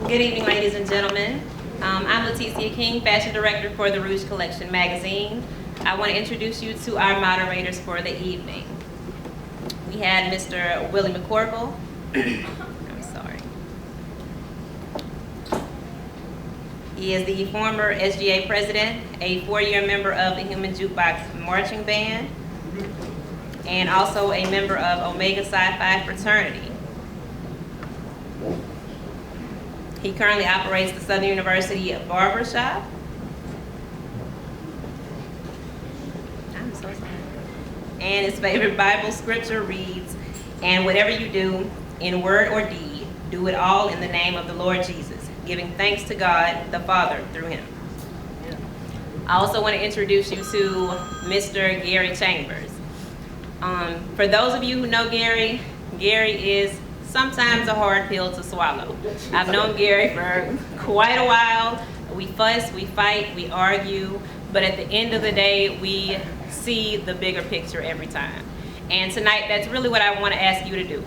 Good evening, ladies and gentlemen. I'm Leticia King, Fashion Director for the Rouge Collection magazine. I want to introduce you to our moderators for the evening. We had Mr. Willie McCorkle. I'm sorry. He is the former SGA president, a 4-year member of the Human Jukebox Marching Band, and also a member of Omega Psi Phi fraternity. He currently operates the Southern University Barber Shop. I'm so sorry. And his favorite Bible scripture reads, "And whatever you do, in word or deed, do it all in the name of the Lord Jesus, giving thanks to God the Father through him." I also want to introduce you to Mr. Gary Chambers. For those of you who know Gary, Gary is sometimes a hard pill to swallow. I've known Gary for quite a while. We fuss, we fight, we argue, but at the end of the day, we see the bigger picture every time. And tonight, that's really what I want to ask you to do.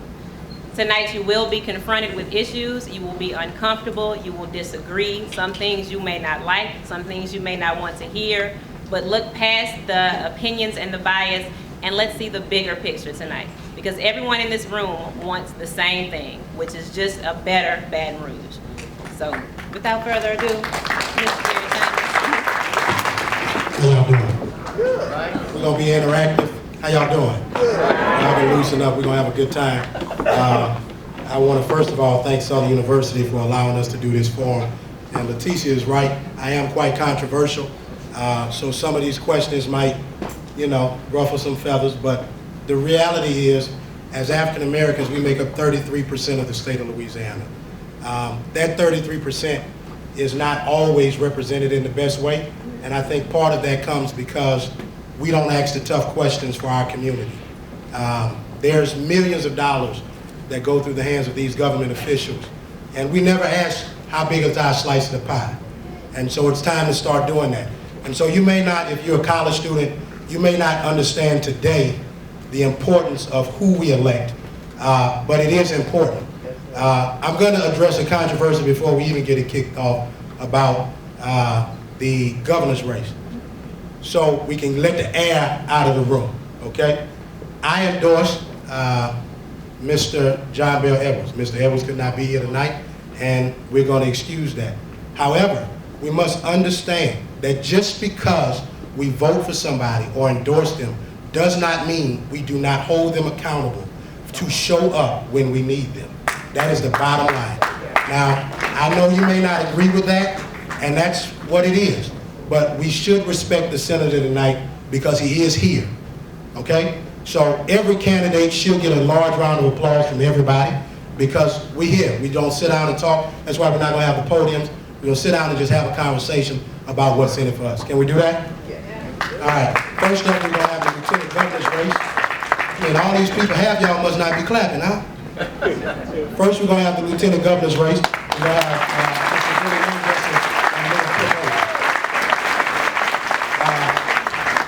Tonight, you will be confronted with issues. You will be uncomfortable. You will disagree. Some things you may not like, some things you may not want to hear, but look past the opinions and the bias, and let's see the bigger picture tonight. Because everyone in this room wants the same thing, which is just a better Baton Rouge. So, without further ado, Mr. Gary Chambers. How y'all doing? Good. Right? We're gonna be interactive. How y'all doing? Good. Y'all can loosen up. We're gonna have a good time. I want to first of all thank Southern University for allowing us to do this forum. And Leticia is right. I am quite controversial. So some of these questions might, ruffle some feathers, but the reality is, as African Americans, we make up 33% of the state of Louisiana. That 33% is not always represented in the best way, and I think part of that comes because we don't ask the tough questions for our community. There's millions of dollars that go through the hands of these government officials, and we never ask how big is our slice of the pie. And so it's time to start doing that. And so you may not, if you're a college student, you may not understand today the importance of who we elect, but it is important. I'm going to address a controversy before we even get it kicked off about the governor's race, so we can let the air out of the room, okay? I endorse Mr. John Bell Edwards. Mr. Edwards could not be here tonight, and we're going to excuse that. However, we must understand that just because we vote for somebody or endorse them does not mean we do not hold them accountable to show up when we need them. That is the bottom line. Now, I know you may not agree with that, and that's what it is, but we should respect the senator tonight because he is here, okay? So every candidate should get a large round of applause from everybody because we're here. We don't sit down and talk. That's why we're not gonna have the podiums. We're gonna sit down and just have a conversation about what's in it for us. Can we do that? All right, first up we're gonna have the lieutenant governor's race. And all these people, half y'all must not be clapping, huh? First we're gonna have the lieutenant governor's race. We're gonna have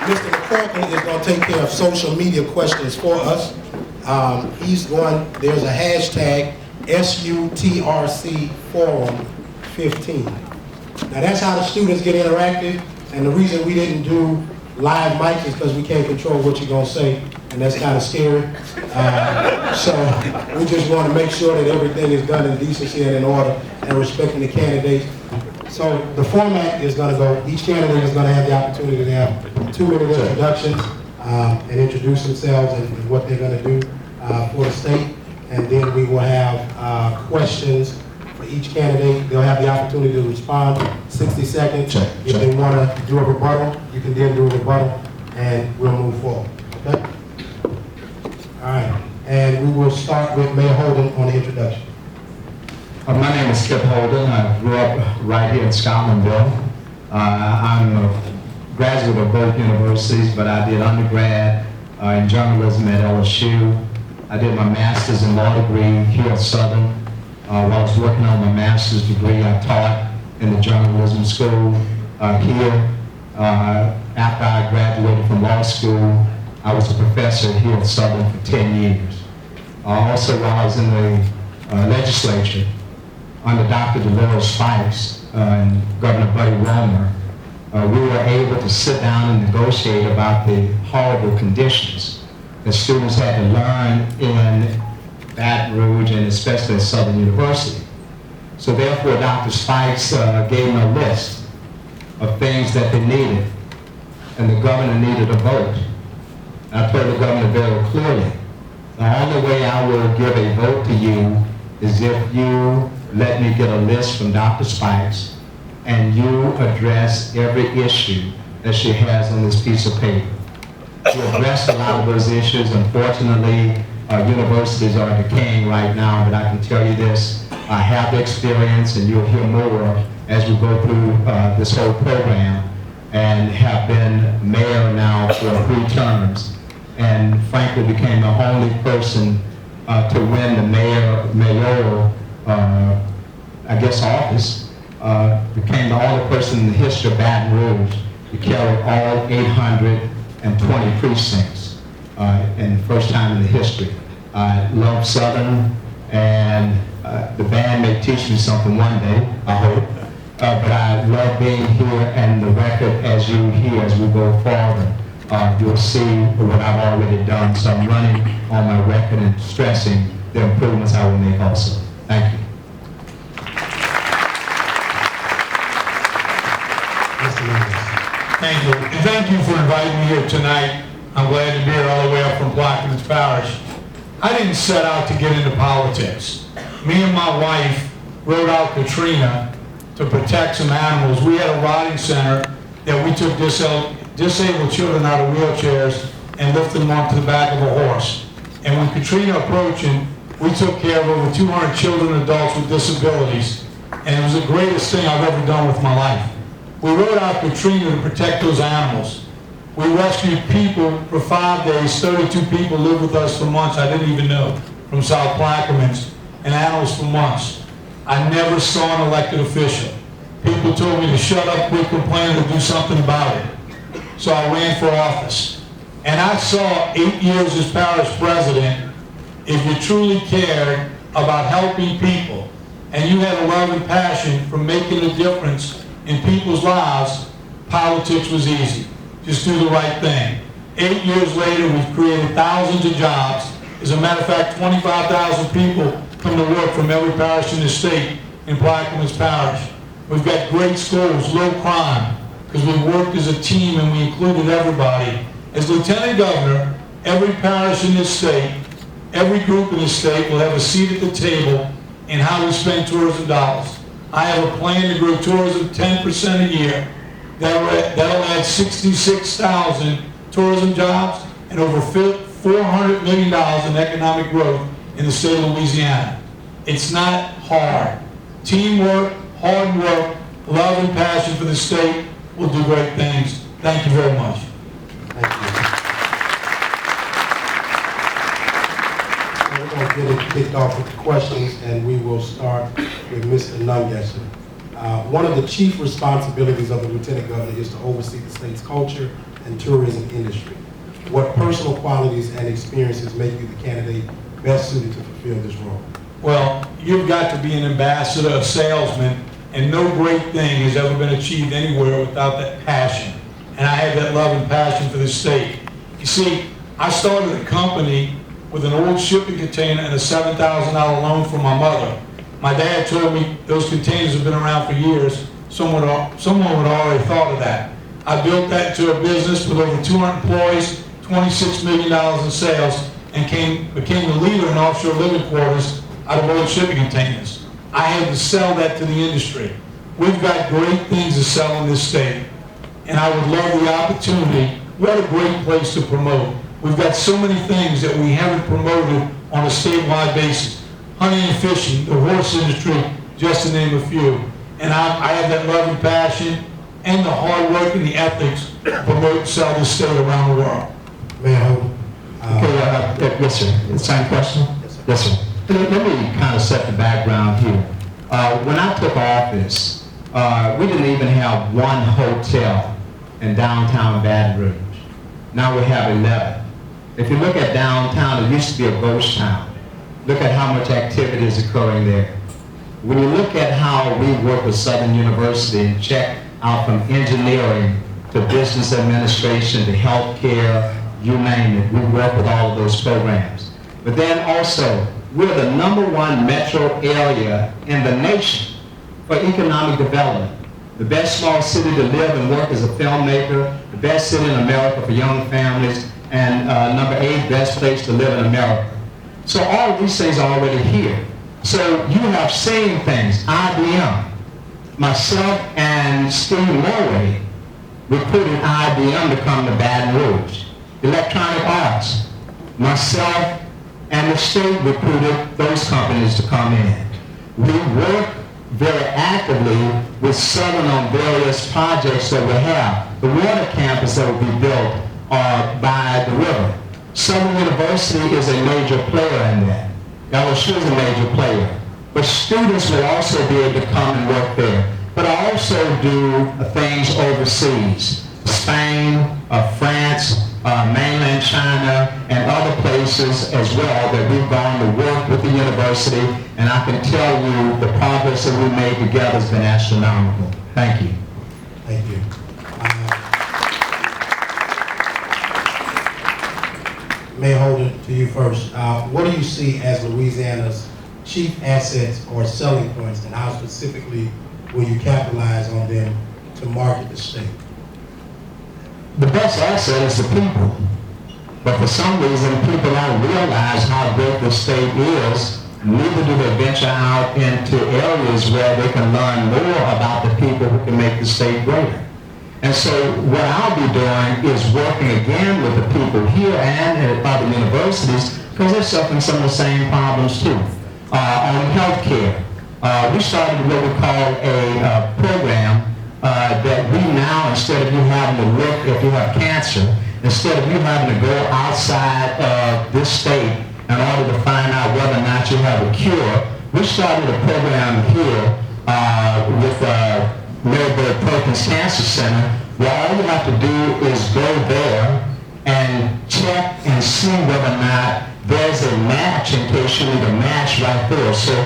Mr. McCorkle is gonna take care of social media questions for us. There's a hashtag SUTRC Forum 15. Now that's how the students get interactive, and the reason we didn't do live mics is because we can't control what you're gonna say, and that's kind of scary. So we just want to make sure that everything is done in decency and in order and respecting the candidates. So the format is gonna go, each candidate is gonna have the opportunity to have 2-minute introductions and introduce themselves and what they're gonna do for the state. And then we will have questions for each candidate. They'll have the opportunity to respond 60 seconds. If they want to do a rebuttal, you can then do a rebuttal, and we'll move forward. Okay? All right. And we will start with Mayor Holden on the introduction. My name is Skip Holden. I grew up right here in Scotlandville. I'm a graduate of both universities, but I did undergrad in journalism at LSU. I did my master's in law degree here at Southern. While I was working on my master's degree, I taught in the journalism school here. After I graduated from law school, I was a professor here at Southern for 10 years. Also, while I was in the legislature, under Dr. Dolores Spikes and Governor Buddy Romer, we were able to sit down and negotiate about the horrible conditions that students had to learn in Baton Rouge and especially at Southern University. So therefore, Dr. Spikes gave them a list of things that they needed, and the governor needed a vote. And I told the governor very clearly, the only way I will give a vote to you is if you let me get a list from Dr. Spikes and you address every issue that she has on this piece of paper. You addressed a lot of those issues. Unfortunately, universities are decaying right now, but I can tell you this, I have the experience, and you'll hear more as we go through this whole program, and have been mayor now for 3 terms, and frankly became the only person to win the mayoral, office, became the only person in the history of Baton Rouge to carry all 820 precincts, and the first time in the history. I love Southern, and the band may teach me something one day, I hope. But I love being here, and the record, as you hear, as we go forward, you'll see what I've already done. So I'm running on my record and stressing the improvements I will make also. Thank you. Thank you. And thank you for inviting me here tonight. I'm glad to be here all the way up from Plaquemines Parish. I didn't set out to get into politics. Me and my wife rode out Katrina to protect some animals. We had a riding center that we took disabled children out of wheelchairs and lifted them onto the back of a horse. And when Katrina approached, we took care of over 200 children and adults with disabilities. And it was the greatest thing I've ever done with my life. We rode out Katrina to protect those animals. We rescued people for 5 days. 32 people lived with us for months I didn't even know, from South Plaquemines, and animals for months. I never saw an elected official. People told me to shut up, quit complaining, or do something about it. So I ran for office. And I saw 8 years as parish president, if you truly cared about helping people, and you had a love and passion for making a difference in people's lives, politics was easy. Just do the right thing. 8 years later, we've created thousands of jobs. As a matter of fact, 25,000 people come to work from every parish in the state in Plaquemines Parish. We've got great schools, low crime, because we worked as a team and we included everybody. As Lieutenant Governor, every parish in this state, every group in this state will have a seat at the table in how we spend tourism dollars. I have a plan to grow tourism 10% a year. That'll add 66,000 tourism jobs and over $400 million in economic growth in the state of Louisiana. It's not hard. Teamwork, hard work, love and passion for the state will do great things. Thank you very much. Thank you. We're going to get it kicked off with the questions, and we will start with Mr. Nungesser. One of the chief responsibilities of the Lieutenant Governor is to oversee the state's culture and tourism industry. What personal qualities and experiences make you the candidate best suited to fulfill this role? Well, you've got to be an ambassador, a salesman, and no great thing has ever been achieved anywhere without that passion. And I have that love and passion for this state. You see, I started a company with an old shipping container and a $7,000 loan from my mother. My dad told me those containers have been around for years. Someone would already thought of that. I built that into a business with over 200 employees, $26 million in sales, and became the leader in offshore living quarters out of old shipping containers. I had to sell that to the industry. We've got great things to sell in this state, and I would love the opportunity. What a great place to promote. We've got so many things that we haven't promoted on a statewide basis. Hunting and fishing, the horse industry, just to name a few. And I have that love and passion and the hard work and the ethics to promote and sell this state around the world. Mayor, Yes, sir. The same question? Yes, sir. Let me kind of set the background here. When I took office, we didn't even have one hotel in downtown Baton Rouge. Now we have 11. If you look at downtown, it used to be a ghost town. Look at how much activity is occurring there. When you look at how we work with Southern University and check out from engineering to business administration to healthcare, you name it, we work with all of those programs. But then also, we're the #1 metro area in the nation for economic development. The best small city to live and work as a filmmaker, the best city in America for young families, and #8 best place to live in America. So all of these things are already here. So you have seen things. IBM, myself and Steve Morway recruited IBM to come to Baton Rouge. Electronic Arts, myself and the state recruited those companies to come in. We work very actively with Southern on various projects that we have. The water campus that will be built by the river. Southern University is a major player in that. LSU is a major player. But students will also be able to come and work there. But I also do things overseas. Spain, France, mainland China, and other places as well that we've gone to work with the university, and I can tell you the progress that we made together has been astronomical. Thank you. Thank you. Mayor Holden, to you first. What do you see as Louisiana's chief assets or selling points, and how specifically will you capitalize on them to market the state? The best asset is the people. But for some reason, people don't realize how great the state is. Neither do they venture out into areas where they can learn more about the people who can make the state greater. And so what I'll be doing is working again with the people here and at other universities, because they're suffering some of the same problems too. On healthcare, we started what we call a program that we now, instead of you having to look if you have cancer, instead of you having to go outside of this state in order to find out whether or not you have a cure, we started a program here with Mary Perkins Cancer Center, where all you have to do is go there and check and see whether or not there's a match in case you need a match right there. So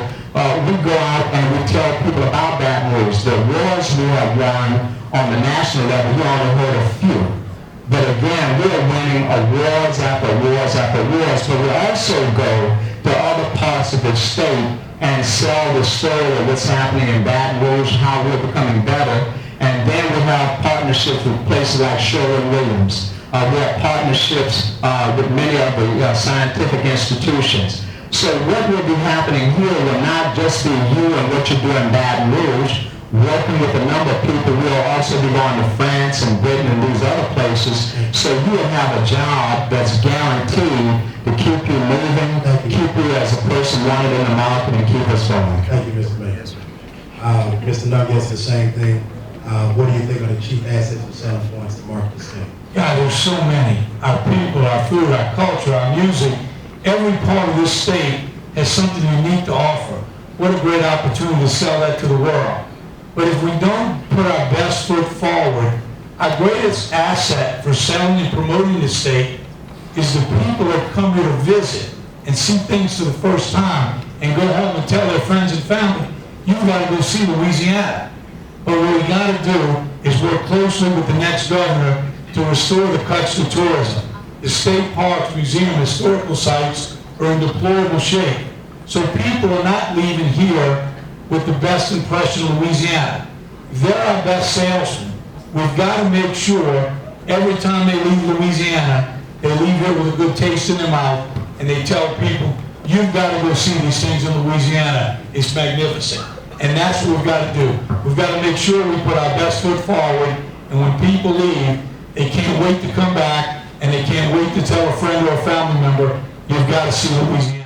we go out and we tell people about Baton Rouge. The awards we have won on the national level, you only heard a few. But again, we're winning awards after awards after awards, but we also go to other parts of the state and sell the story of what's happening in Baton Rouge, how we're becoming better. And then we have partnerships with places like Sherwin-Williams. We have partnerships with many of the scientific institutions. So what will be happening here will not just be you and what you do in Baton Rouge, working with a number of people. We'll also be going to France and Britain and these other places. So you will have a job that's guaranteed to keep you moving, keep you as a person wanted in the market, and keep us going. Thank you, Mr. Mayor. Mr. Nuggets, the same thing. What do you think are the chief assets and selling points to market the state? Yeah, there's so many. Our people, our food, our culture, our music. Every part of this state has something unique to offer. What a great opportunity to sell that to the world. But if we don't put our best foot forward, our greatest asset for selling and promoting the state is the people that come here to visit and see things for the first time and go home and tell their friends and family, you've got to go see Louisiana. But what we got to do is work closely with the next governor to restore the cuts to tourism. The state parks, museum, and historical sites are in deplorable shape. So people are not leaving here with the best impression of Louisiana. They're our best salesmen. We've got to make sure every time they leave Louisiana, they leave here with a good taste in their mouth, and they tell people, you've got to go see these things in Louisiana. It's magnificent. And that's what we've got to do. We've got to make sure we put our best foot forward, and when people leave, they can't wait to come back, and they can't wait to tell a friend or a family member, you've got to see Louisiana.